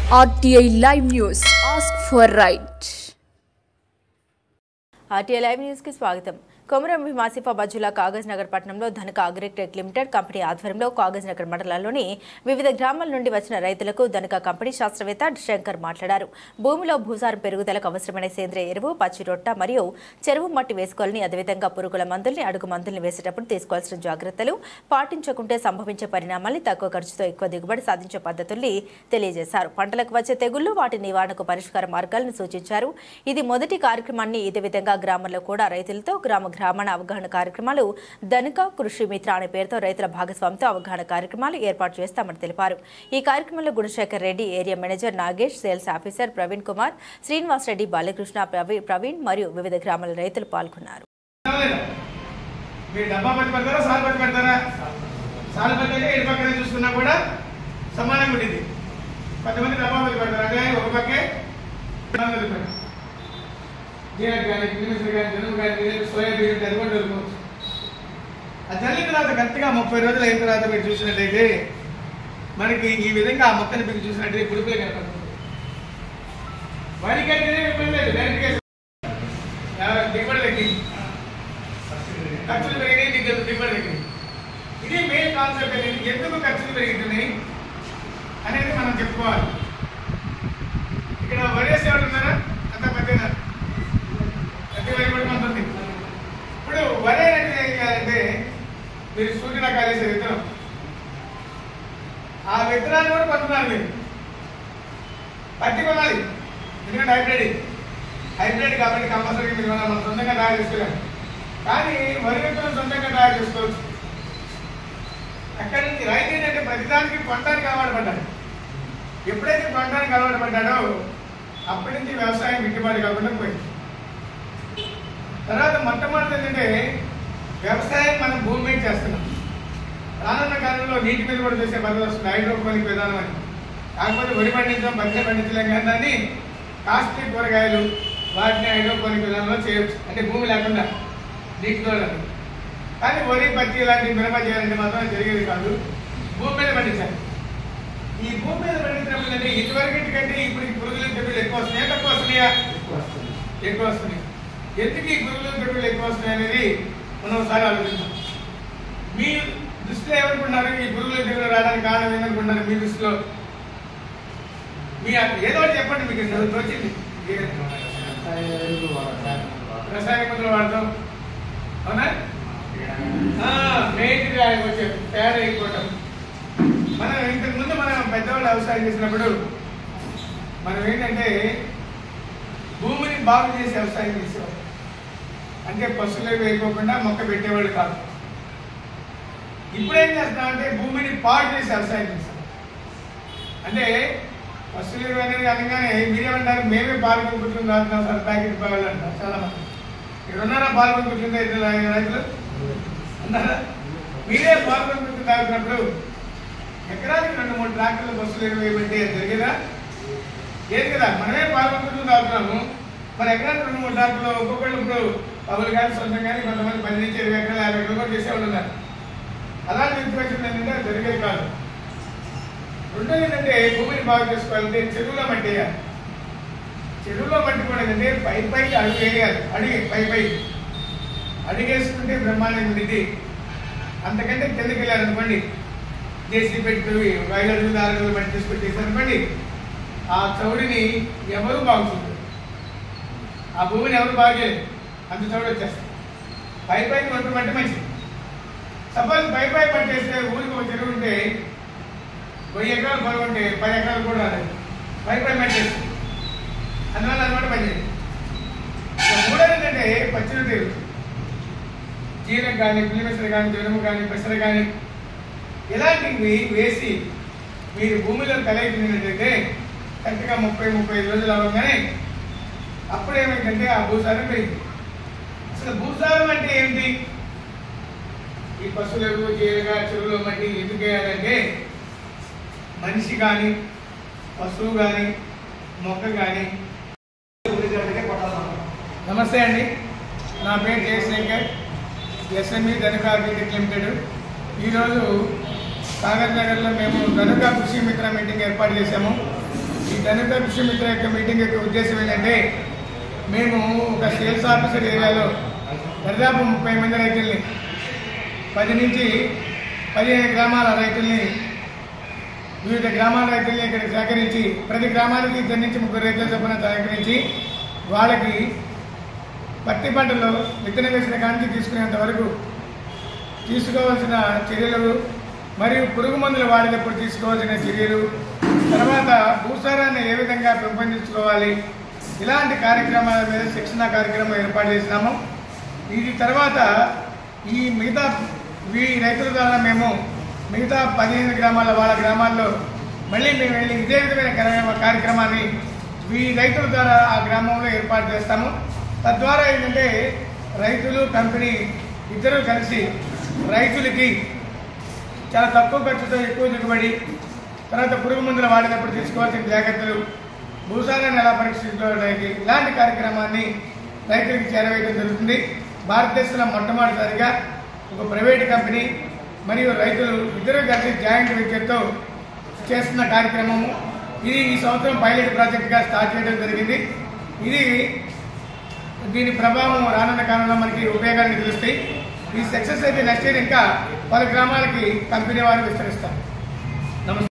RTI Live News. Ask for right. RTI Live News की स्वागतम. కొమరం భీం ఆసిఫాబాద్ జిల్లా కాగజ్ నగర్ పట్టణంలో ధనిక అగ్రిటెక్ లిమిటెడ్ కంపెనీ ఆధ్వర్యంలో కాగజ్ నగర్ మండలంలోని వివిధ గ్రామాల నుండి వచ్చిన రైతులకు ధనిక కంపెనీ శాస్త్రవేత్త శంకర్ మాట్లాడారు. భూమిలో భూసారం పెరుగుదలకు అవసరమైన సేంద్రియ ఎరువు, పచ్చి రొట్ట మరియు చెరువు మట్టి వేసుకోవాలని, అదేవిధంగా పురుగుల మందుల్ని, అడుగు మందుల్ని వేసేటప్పుడు తీసుకోవాల్సిన జాగ్రత్తలు పాటించకుంటే సంభవించే పరిణామాల్ని, తక్కువ ఖర్చుతో ఎక్కువ దిగుబడి సాధించే పద్ధతుల్ని తెలియజేశారు. పంటలకు వచ్చే తెగుళ్లు, వాటి నివారణకు పరిష్కార మార్గాలను సూచించారు. ఇది మొదటి కార్యక్రమాన్ని. ఇదే విధంగా గ్రామంలో కూడా రైతులతో గ్రామీణ అవగాహన కార్యక్రమాలు, ధనిక కృషి మిత్ర అనే పేరుతో రైతుల భాగస్వామ్యంతో అవగాహన కార్యక్రమాలు ఏర్పాటు చేస్తామని తెలిపారు. ఈ కార్యక్రమంలో Gunasekhar Reddy, area manager Nagesh, sales officer Praveen Kumar, Srinivas Reddy, Balakrishna, Praveen మరియు వివిధ గ్రామాల రైతులు పాల్గొన్నారు. సోయాబీన్ అది కూడా దొరుకోవచ్చు. అది చల్లిన తర్వాత కరెక్ట్గా 30 రోజులు అయిన తర్వాత మీరు చూసినట్టయితే మనకి ఈ విధంగా ఆ మొక్కని మీకు చూసినట్టయితే పులుపులే కనపడుతుంది. వరికైతేనే ఇబ్బంది లేదు, దిగుబడి తగ్గింది, ఖర్చులు పెరిగినాయి, దిగుబడి తగ్గింది. ఇది మెయిన్ కాన్సెప్ట్ అనేది. ఎందుకు ఖర్చులు పెరుగుతున్నాయి అనేది మనం చెప్పుకోవాలి. ఇక్కడ వరేసి ఎవరు ఉన్నారా? అంత మధ్యన ఇప్పుడు వరే అంటే ఏం చేయాలంటే, మీరు సూర్యుల కాలేసే విత్తనం, ఆ విత్తనాన్ని కూడా కొంటున్నారు. మీరు పత్తి కొనాలి, ఎందుకంటే హైబ్రిడ్ కాబట్టి కంపల్సరీ మీరు మనం సొంతంగా తయారు చేసుకోవాలి. కానీ వరి విత్తనం సొంతంగా తయారు చేసుకోవచ్చు. అక్కడి నుంచి రైతు ఏంటంటే ప్రతిదానికి కొనడానికి అలవాటు పడ్డాడు. ఎప్పుడైతే కొనడానికి అలవాటు పడ్డాడో అప్పటి నుంచి వ్యవసాయం గిట్టుబాటు కాకుండా పోయింది. తర్వాత మొట్టమొదటి ఏంటంటే వ్యవసాయం మనం భూమి మీద చేస్తున్నాం. రానున్న కాలంలో నీటి మీద కూడా చేసే పద్ధతి వస్తుంది, హైడ్రోపోనిక్ విధానం అని. కాకపోతే వరి పండించడం, పత్తి పండించలేం, కానీ దాన్ని కాస్ట్లీ కూరగాయలు వాటిని హైడ్రోపోనిక్ విధానంలో చేయొచ్చు, అంటే భూమి లేకుండా నీటితో. కానీ వరి, పత్తి ఇలాంటి మిరప చేయాలంటే మాత్రం జరిగేది కాదు, భూమి మీద పండించాలి. ఈ భూమి మీద పండించినప్పుడు అంటే ఇదివరకు కంటే ఇప్పుడు పురుగులు తెగులు ఎక్కువ వస్తున్నాయా, తక్కువ వస్తున్నాయా? ఎక్కువ వస్తున్నాయి. ఎందుకు ఈ పురుగులు తెగులు ఎక్కువ వస్తున్నాయి అనేది మనం ఒకసారి ఆలోచిస్తాం. మీ దృష్టిలో ఏమనుకుంటున్నారు? ఈ పురుగులు తెగులు రావడానికి కారణం ఏమనుకుంటున్నారు మీ దృష్టిలో? మీ ఏదో ఒకటి చెప్పండి, మీకు వచ్చింది. రసాయన మందులు వాడతాం, అవునా? మెయిన్ వచ్చే తయారు అయిపోవటం. మనం ఇంతకుముందు మనం పెద్దవాళ్ళు వ్యవసాయం చేసినప్పుడు మనం ఏంటంటే భూమిని బాగు చేసి వ్యవసాయం చేసేవాళ్ళు. అంటే పశువులు వేయకోకుండా మొక్క పెట్టేవాళ్ళు కాదు. ఇప్పుడేం చేస్తామంటే భూమిని పాడు చేసి వ్యవసాయం చేస్తాం. అంటే పశువులు అనేది అనగానే మీరేమంటారు, మేమే పాలు కొనుక్కుంటుంది తాగుతున్నాం సార్, ప్యాకెట్ పాలు అంటారు చాలా మంది. ఇక్కడ ఉన్నారా పాలు కొనుక్కుంటుంది రైతులు? అన్నారా? మీరే పాలు కొనుక్కుంటుంది తాగుతున్నప్పుడు ఎకరానికి 2-3 ట్రాక్టర్లు బస్సులు వేయబట్టి జరిగేదా? ఏది కదా, మనమే పాలు కొనుక్కుంటుంది తాగుతున్నాము. మన ఎకరానికి 2-3 ట్రాక్టర్లు ఒక్కొక్కళ్ళు ఇప్పుడు పబ్బులు కానీ సొంతం కానీ కొంతమంది 10 నుంచి 20 ఎకరాలు 50 ఎకరాలు కూడా చేసేవాళ్ళు ఉన్నారు. అలాంటి సిచ్యువేషన్ ఏంటంటే జరిగేది కాదు. రెండోది ఏంటంటే భూమిని బాగు చేసుకోవాలంటే చెరువులో మట్టి వేయాలి. చెరువులో మట్టి కూడా ఏంటంటే పైకి అడుగు వేయాలి. పై అడిగేసుకుంటే బ్రహ్మాండంగా ఉండేది. అంతకంటే కిందకి వెళ్ళారనుకోండి, జేసీ పెట్టి 5 అడుగులు 6 అడుగులు మట్టి తీసుకొని చేశారనుకోండి, ఆ చౌడిని ఎవరు బాగు చేయరు, ఆ భూమిని ఎవరు బాగు చేయరు, అంత చౌడు వచ్చేస్తారు. పైకి వంటమంటే మంచిది. సపోజ్ పై పట్టేస్తే ఊరికి ఒక చెరువు ఉంటే 1000 ఎకరాలు పొలం 10 ఎకరాలు కూడా రాలేదు, పై పట్టేస్తుంది. అందువల్ల అనమాట పనిచేది. మూడోది ఏంటంటే పచ్చిరొట్టె, జీలం కానీ, పులిమెసరు కానీ, జనుము కానీ, పెసర కానీ ఇలాంటివి వేసి మీరు భూమిలో కలయితున్నట్టయితే కరెక్ట్గా 30-35 రోజులు అవ్వగానే అప్పుడేమైందంటే ఆ భూసారం పెరిగింది. అసలు భూసారం అంటే ఏంటి? ఈ పశువులకు జీలగా చెరువులో మట్టి ఎందుకు వేయాలంటే మనిషి కానీ, పశువు కానీ, మొక్క కానీ. నమస్తే అండి, నా పేరు జయశేఖర్, ఎస్ఎంఈ ధనిక అగ్రిటెక్ లిమిటెడ్. ఈరోజు కాగజ్ నగర్లో మేము ధనిక కృషి మిత్ర మీటింగ్ ఏర్పాటు చేశాము. ఈ ధనుక కృషి మిత్ర యొక్క మీటింగ్ యొక్క ఉద్దేశం ఏంటంటే మేము ఒక సేల్స్ ఆఫీసర్ ఏరియాలో దాదాపు 30 మంది రైతుల్ని 10 నుంచి 15 గ్రామాల రైతుల్ని వివిధ గ్రామాల రైతుల్ని ఇక్కడ సేకరించి ప్రతి గ్రామానికి 2 నుంచి 3 రైతుల చొప్పున సేకరించి వాళ్ళకి పత్తి పంటలో విత్తనం వేసిన కానికి తీసుకునేంత వరకు తీసుకోవాల్సిన చర్యలు మరియు పురుగు మందులు వాడేటప్పుడు తీసుకోవాల్సిన చర్యలు, తర్వాత భూసారాన్ని ఏ విధంగా పెంపొందించుకోవాలి, ఇలాంటి కార్యక్రమాల మీద శిక్షణ కార్యక్రమం ఏర్పాటు చేసినాము. ఇది తర్వాత ఈ మిగతా రైతుల ద్వారా మేము మిగతా 15 గ్రామాల వాళ్ళ గ్రామాల్లో మళ్ళీ మేము వెళ్ళి ఇదే విధమైన కార్యక్రమాన్ని ఈ రైతుల ద్వారా ఆ గ్రామంలో ఏర్పాటు చేస్తాము. తద్వారా ఏంటంటే రైతులు కంపెనీ ఇద్దరు కలిసి రైతులకి చాలా తక్కువ ఖర్చుతో ఎక్కువ దిగుబడి, తర్వాత పురుగు మందులు వాడినప్పుడు తీసుకోవాల్సిన జాగ్రత్తలు, భూసారాన్ని ఎలా పరీక్షించుకోవడానికి ఇలాంటి కార్యక్రమాన్ని రైతులకు చేరవేయడం జరుగుతుంది. భారతదేశంలో మొట్టమొదటిసారిగా ఒక ప్రైవేట్ కంపెనీ మరియు రైతులు ఇద్దరు కలిసి జాయింట్ వెంచర్తో చేస్తున్న కార్యక్రమము. ఇది ఈ సంవత్సరం పైలట్ ప్రాజెక్టుగా స్టార్ట్ చేయడం జరిగింది. దీని ప్రభావం రానున్న కాలంలో మనకి ఉపయోగాలు తెలుస్తాయి. ఈ సక్సెస్ అయితే నెక్స్ట్ ఇయర్ ఇంకా పలు గ్రామాలకి కంపెనీ వారు విస్తరిస్తారు. నమస్తే.